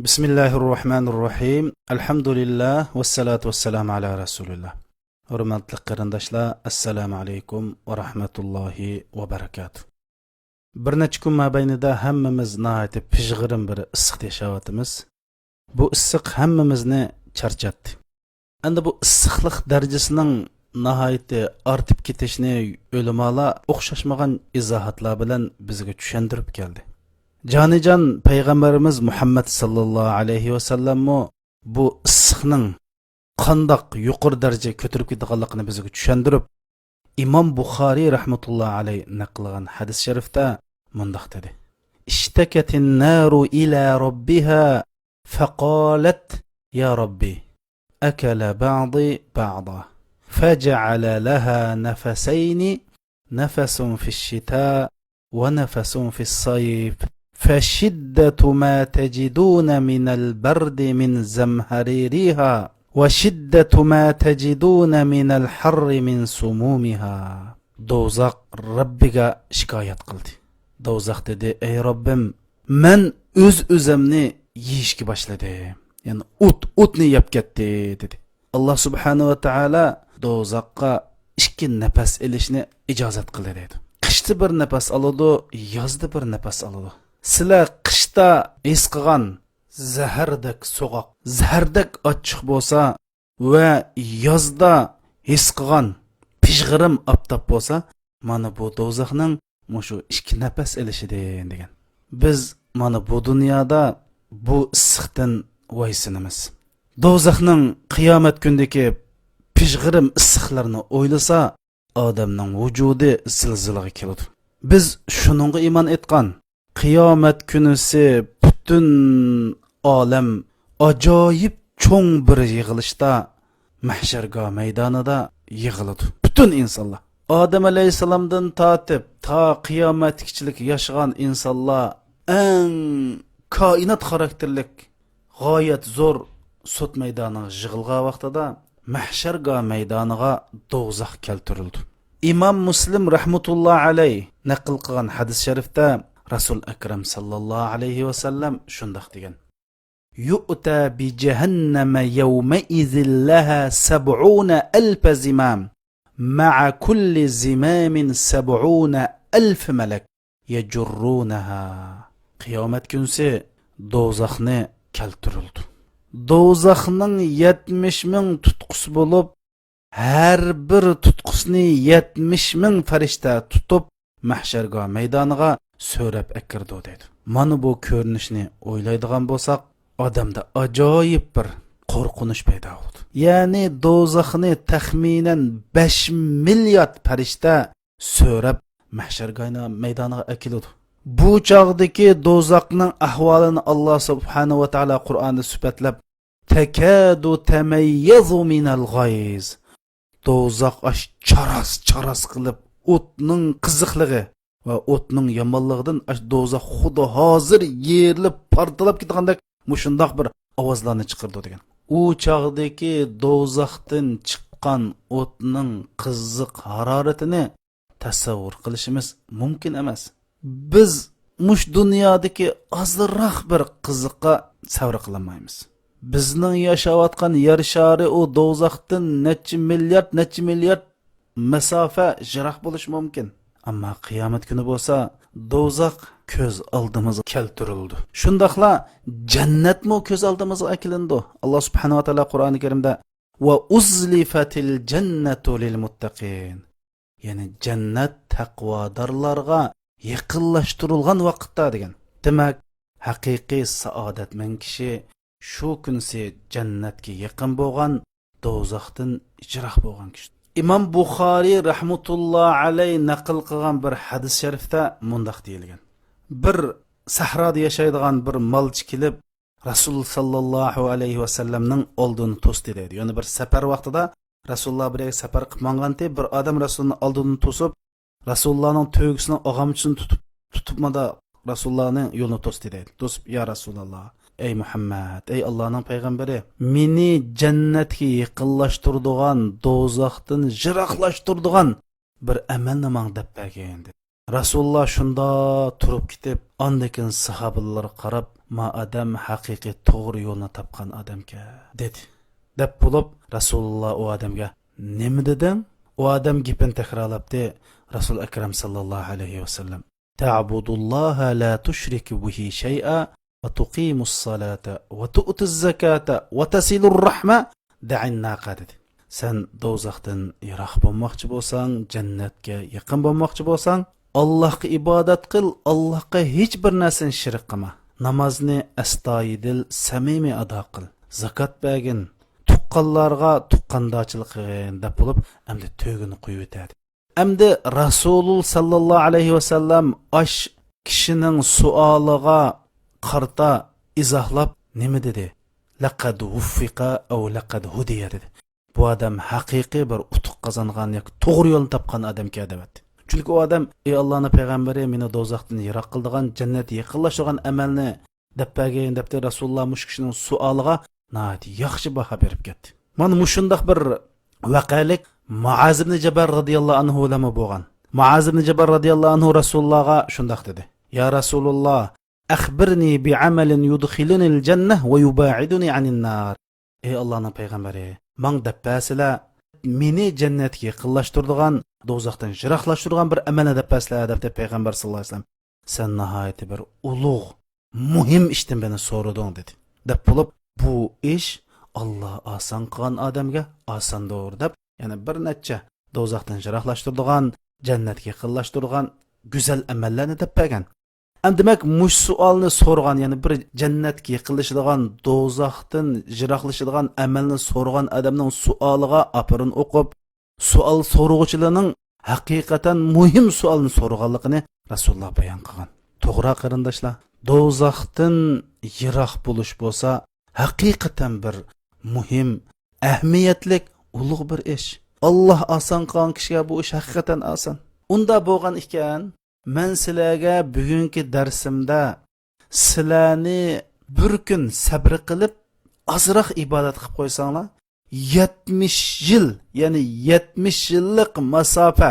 Bismillahirrahmanirrahim. Elhamdülillah ve salatu vesselamu ala Resulillah. Hürmetli qarindoshlar, assalomu alaykum va rahmatullohi va barakatuh. Bir necha kun mobaynida hammamiz nihoyatda pishg'irin bir issiq yashayapmiz. Bu issiq hammamizni charchatdi. Endi bu issiqlik darajasining nihoyatda ortib ketishini o'limalar o'xshashmagan izohatlar bilan bizga tushuntirib keldi. Canican Peygamberimiz Muhammed sallallahu aleyhi ve sellem bu issiqning qandaq yuqori daraja ko'tarib ketganligini bizga tushuntirib, İmam Buxoriy rahmatullohi alayhi naqlgan hadis sharifda mundaq dedi: "İştekatin naru ila rabbiha faqalat ya Rabbi akala ba'di ba'da faj'ala laha nafasayn nafasun fi'ş-şita ve nafasun fi's-sayf." فشدة ما تجدون من البرد من زمهريرها وشدة ما تجدون من الحر من سمومها. دوزاق ربك شكايت قلدي. دوزاق dedi: "Ey Rabbim, men özümni yeyishga başladım. Yani utni yap ketdi" dedi. Allah subhanahu wa ta'ala dozaqqa ikki nafas elishni ijozat qildi dedi. Qishda bir nafas oladi, yozda bir nafas oladi. Sizlar qishda his qilgan zahardek so'g'oq, zahardek ochiq bo'lsa va yozda his qilgan pishg'irim oftob bo'lsa, mana bu do'zaxning mushu ikki nafas elishidir degan. Biz mana bu dunyoda bu issiqdan voysinamiz. Do'zaxning qiyomat kundagi pishg'irim issiqlarni o'ylasa, odamning vujudi zilzilaga keladi. Biz shuningga iymon etgan Qiyomat kunisi bütün olam ajoyib cho'ng bir yig'ilishda mahshargoh maydonida yig'iladi. Bütün insonlar. Odam alayhisalomdan tortib ta qiyomatgacha yashagan insonlar eng koinot xarakterlik g'oyat zo'r sud maydoniga yig'ilgan vaqtida mahshargoh maydoniga do'zax keltirildi. İmam Muslim rahmatullohi alayhi naql qilgan hadis sharifda Rasul Akram sallallahu aleyhi ve sellem şundaq degan: "Yu'ta bi cehenneme yevme izin laha 70,000 zimam ma'a kulli zimamin 70,000 melek yecurrunaha." Qiyomat kunsi do'zaxni keltirildi. Do'zaxning 70,000 tutqusi bo'lib, har bir tutqusini 70,000 farishta tutib mahshargoh maydoniga so'rab akirdi dedi. Mana bu ko'rinishni o'ylaydigan bo'lsak, odamda ajoyib bir qo'rqinish paydo bo'ldi. Ya'ni do'zaxni taxminan 5 milliard farishta so'rab mahshargoh maydoniga akiladi. Bu chog'dagi do'zaxning ahvolini Alloh subhanahu va taolo Qur'onda sifatlab, "Takadu tamayyazu minal g'ayz." Do'zax charas qilib o'tning qiziqligi va o'tning yomonligidan do'zax xudo hozir yerilib portlab ketgandek mushundoq bir ovozlarni chiqardi degan. U chog'dagi do'zaxdan chiqqan o'tning qiziq haroratini tasavvur qilishimiz mumkin emas. Biz mush dunyodagi ozroq bir qiziqqa savr qilmaymiz. Bizning yashayotgan yer shari u do'zaxdan necha milliard masofa jiroq bo'lishi mumkin. Amma qiyomat kuni bo'lsa, do'zax ko'z oldimizga keltirildi. Shundaqla jannatmi ko'z oldimizga kelindi. Alloh subhanahu va taolo Qur'oni Karimda "Va uzlifatil jannatu lil muttaqin." Ya'ni jannat taqvodorlarga yaqinlashtirilgan vaqtda degan. Demak, haqiqiy saodatman kishi shu kunsi jannatga yaqin bo'lgan, do'zaxdan ijroq bo'lgan kishi. İmam Buxoriy rahmatullohi alayhi naql qilgan bir hadis sharifda mundaq deyilgan: Bir sahroda yashaydigan bir molchi kelib Rasul sallallohu alayhi va sallamning oldini to'sdi dedi. Ya'ni bir safar vaqtida Rasululloh bir safar qilib manganda bir odam Rasulning oldini to'sib, Rasulullohning to'g'isini og'amchisini tutibmada Rasulullohning yo'lini to'sdi dedi. To'sib: "Ya Rasululloh, ey Muhammad, ey Allohning payg'ambari, meni jannatga yaqinlashtiradigan, do'zaxdan jiroqlashtiradigan bir amalni menga deb bergin." Rasululloh shunda turib ketib, ondan sahobalarga qarab ma adam haqiqiy to'g'ri yo'lni topgan odamga dedi. Deb bo'lib Rasululloh u odamga nima deding? U odam gapini takrorlabdi. Rasul akram sallallohu alayhi vasallam ta'budulloha la tushriku bihi shay'a va tuqimus salata va tu'tuz zakata va tasilur rahma da'in naqa dedi. Sen do'zaxdan yiroq bo'lmoqchi bo'lsang, jannatga yaqin bo'lmoqchi bo'lsang, Allohga ibodat qil, Allohga hech bir narsani shirk qilma. Namozni astoydil, samimiy ado qil. Zakat bergin, tuqqanlarga tuqqandochilik qilgin deb bo'lib, endi to'g'ini qo'yib o'tadi. Endi Rasululloh sallallohu alayhi vasallam osh kishining suoliga qarta izohlab nima dedi? Laqad wuffiqa aw laqad hudiya dedi. Bu odam haqiqiy bir utuq qozongan yoki to'g'ri yo'lni topgan odamga deyapti. Chunki u odam ey Allohning payg'ambari meni do'zaxdan yiroq qildigan, jannatga yaqinlashgan amalni deb bergan debdi. Rasululloh mush kishining suoliga nati yaxshi baho berib ketdi. Mana mushundaq bir vaqalik Muaz ibn Jabal radhiyallohu anhu lama bo'lgan. Muaz ibn Jabal radhiyallohu anhu Rasulullohga shundaq dedi: "Ya Rasululloh, akhbirni bi'amalin yudkhiluni al-jannah wa yuba'iduni 'anil nar." Ey Allohning payg'ambari, men dabbasila meni jannatga yaqinlashtiradigan, do'zaxdan yiroqlashtiradigan bir amal dabbasila deb payg'ambar sallallohu alayhi vasallam sen nihoyatda bir ulug' muhim ishdan beni so'rading dedi. Deb bo'lib bu ish Alloh oson qilgan odamga osondir deb, ya'ni bir necha do'zaxdan yiroqlashtiradigan, jannatga yaqinlashtiradigan go'zal amallarni deb bergan. Demak, mush savolni so'rgan, ya'ni bir jannatga yaqinlashadigan, do'zaxdan yiroqlashadigan amalni so'rgan odamning savoliga apirin o'qib, savol so'ruvchilarning haqiqatan muhim savolni so'rganligini Rasululloh bayon qilgan. To'g'ri qarindoshlar, do'zaxdan yiroq bo'lish bo'lsa, haqiqatan bir muhim, ahamiyatlik, ulug' bir ish. Alloh oson qilgan kishiga bu ish haqiqatan oson. Unda bo'lgan ekan, men sizlarga bugungi darsimda sizlarni bir kun sabr qilib ozroq ibodat qilib qo'ysanglar, 70 yil, ya'ni 70 yillik masofa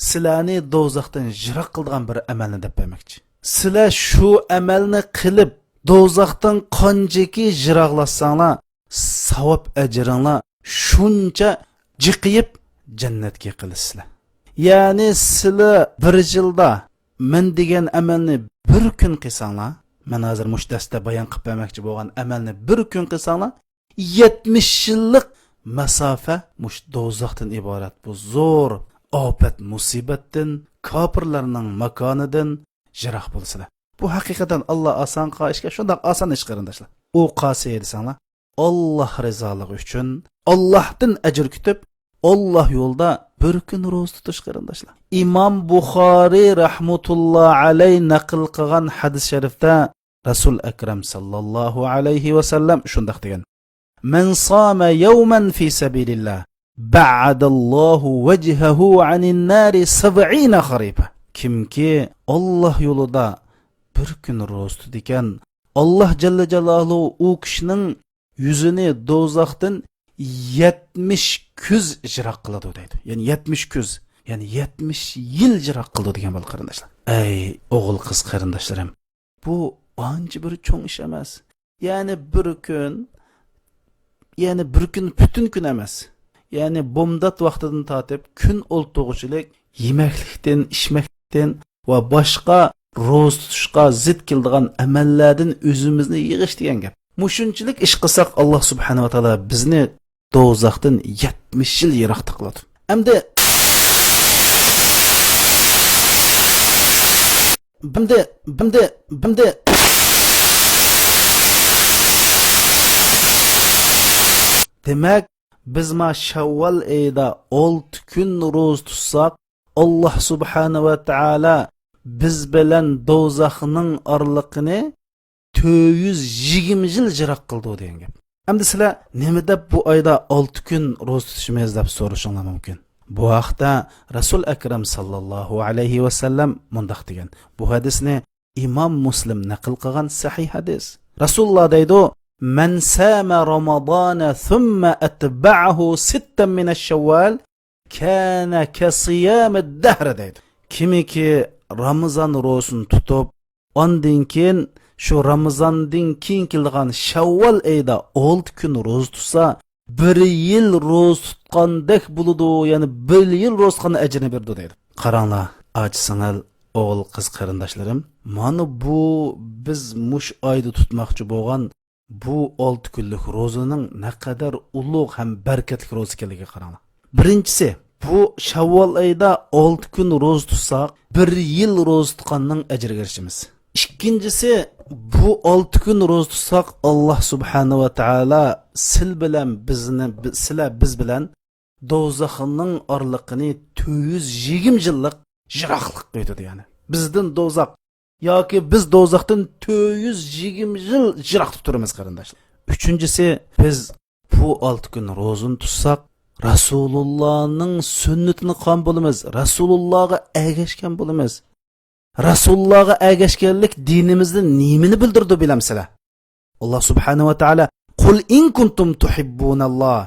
sizlarni do'zaxdan yiroq qilgan bir amalni deb bermoqchi. Sizlar shu amalni qilib do'zaxdan qanchaki yiroqlashsanglar, savob ajringlar shuncha jiqiyib jannatga qilasizlar. Ya'ni sizlar bir yilda men degan amalni bir kun qilsanglar, men hozir mushdasda bayon qilib bermoqchi bo'lgan amalni bir kun qilsanglar, 70 yillik masofa mush do'zaxdan iborat. Bu zo'r ofat musibatdan, kofirlarning makonidan yiroq bo'lsizlar. Bu haqiqatan Alloh oson qilgan ishga shunday oson ish qarindoshlar. U qasi desanglar, Alloh rizoligi uchun Allohdan ajr kutib, Alloh yo'lda bir kun ro'za tutish qarindoshlar. Imom Buxoriy rahmatulloh alayh naql qilgan hadis sharifda Rasul akram sallallohu alayhi va sallam shunday degan: "Man sama yawman fi sabilillah, ba'adallohu wajhahu 'anil nari 70 kharifa." Kimki Alloh yo'lida bir kun ro'za tutadigan, Alloh jalla jalaluhu u kishining yuzini do'zaxdan 70 kuz yiroq qiladi deydi. Ya'ni 70 kuz, ya'ni 70 yil yiroq qiladi degan bo'l qarindoshlar. Ey o'g'il qiz qarindoshlarim, bu ancha bir cho'ng ish emas. Ya'ni bir kun, ya'ni bir kun butun kun emas. Ya'ni bomdat vaqtidan tortib kun o'ltig'uchilik, yemaklikdan, ichmakdan va boshqa ro'za tutishga zid keladigan amallardan o'zimizni yig'ish degan gap. Mushunchilik ish qilsak, Alloh subhanahu va taolo bizni do'zaxdan 70 yil yiroqda qiladi. Endi demak, biz ma Shavval oyida 6 kun ro'za tutsak, Alloh subhanahu va taolo biz bilan do'zaxning orliqini 420 yil yiroq qildi degan gap. Endi sizlar nima deb bu oyda 6 kun ro'za tutishimiz deb so'rashinglar mumkin. Bu vaqtda Rasul akram sallallohu alayhi va sallam mundaq degan. Bu hadisni Imom Muslim naql qilgan sahih hadis. Rasululloh deydi: "Man sama Ramazona thumma atba'ahu 6 min ash-Shawwal kana ka siyam ad-dahr" deydi. Kimiki Ramazon ro'zasini tutib, ondan keyin shu Ramazondan keyin kelgan Shavvol oyida 6 kun ro'za tutsa, 1 yil ro'za tutgandek bo'ladi, ya'ni 1 yil ro'za tutgan ajrini berdi deydi. Qaranglar, achisingal o'g'il qiz qarindoshlarim, mana bu biz mush oyda tutmoqchi bo'lgan bu 6 kunlik ro'zaning naqadar ulug' ham barakatli ro'za ekanligiga qaranglar. Birinchisi, bu Shavvol oyida 6 kun ro'za tutsak, 1 yil ro'za tutganning ajriga erishamiz. Ikkinchisi, bu 6 kun ro'za tutsak, Alloh subhanahu va taolo biz bilan do'zaxning orliqini 420 yillik jiroqlik qo'ydi, ya'ni. Bizdan do'zax yoki biz do'zaxdan 420 yil jiroqda turamiz qarindoshlar. Uchinchisi, biz bu 6 kun ro'zani tutsak, Rasulullohning sunnatini qon bo'lamiz, Rasulullohga ergashgan bo'lamiz. Rasulullohga ergashganlik dinimizda nimani bildirdi bilamsizlar? Alloh subhanahu va taolo "Qul in kuntum tuhibbunalloh"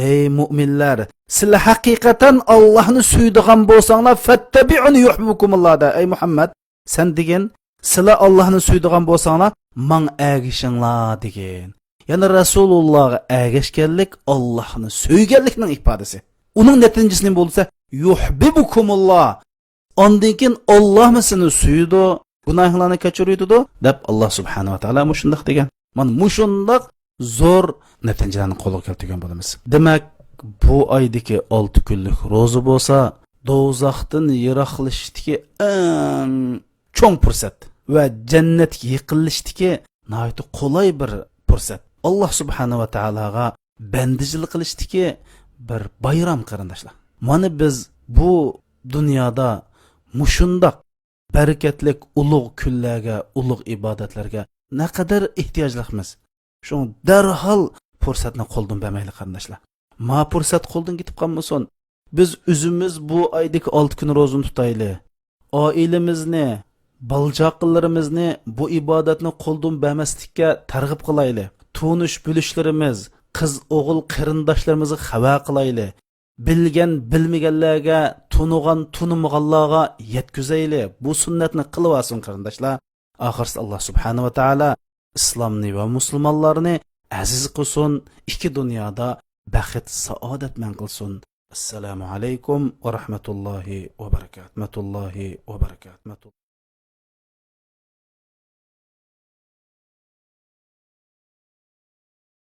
Ey mu'minlar, sizlar haqiqatan Allohni suydigan bo'lsanglar, fattabi'uni yuhibbukumulloh da. Ey Muhammad, sen degan, sizlar Allohni suydigan bo'lsanglar, men ergishinglar degan. Ya'ni Rasulullohga ergashganlik Allohni suyganlikning ifodasi. Uning natijasi nima bo'lsa, yuhibbukumulloh. Ondan keyin Alloh seni suydi, gunohlarni kechiradi deb Alloh subhanahu va taolo mushundaq degan. Mana mushundaq zo'r natijalarni qo'lga keltirgan bo'lamiz. Demak, bu oydagi 6 kunlik ro'za bo'lsa, do'zaxdan yiroqlashdagi eng cho'ng fursat va jannatga yaqinlashdagi nihoyat qulay bir fursat. Alloh subhanahu va taologa bandichilik qilishdagi bir bayram qarindoshlar. Mana biz bu dunyoda mushundaq barakatlik ulug' kunlarga, ulug' ibodatlarga naqadar ehtiyojliqmiz. Shu darhol fursatni qo'ldan bermaylik qarindoshlar. Ma fursat qo'ldan ketib qolmasin. Biz o'zimiz bu oydagi 6 kun ro'zani tutaylik. Oilamizni, baljoqlarimizni bu ibodatni qo'ldan bermaslikka targ'ib qilaylik. Tunish bilishlarimiz, qiz o'g'il qarindoshlarimizni xabar qilaylik. Bilgan bilmaganlarga, tunugan tunimag'anlarga yetkazaylik. Bu sunnatni qilib olsin qarindoshlar. Oxirsi Alloh subhanahu va taolo islomni va musulmonlarni aziz qilsin, ikki dunyoda baxt, saodat man qilsin. Assalomu alaykum va rahmatullohi va barakatuh.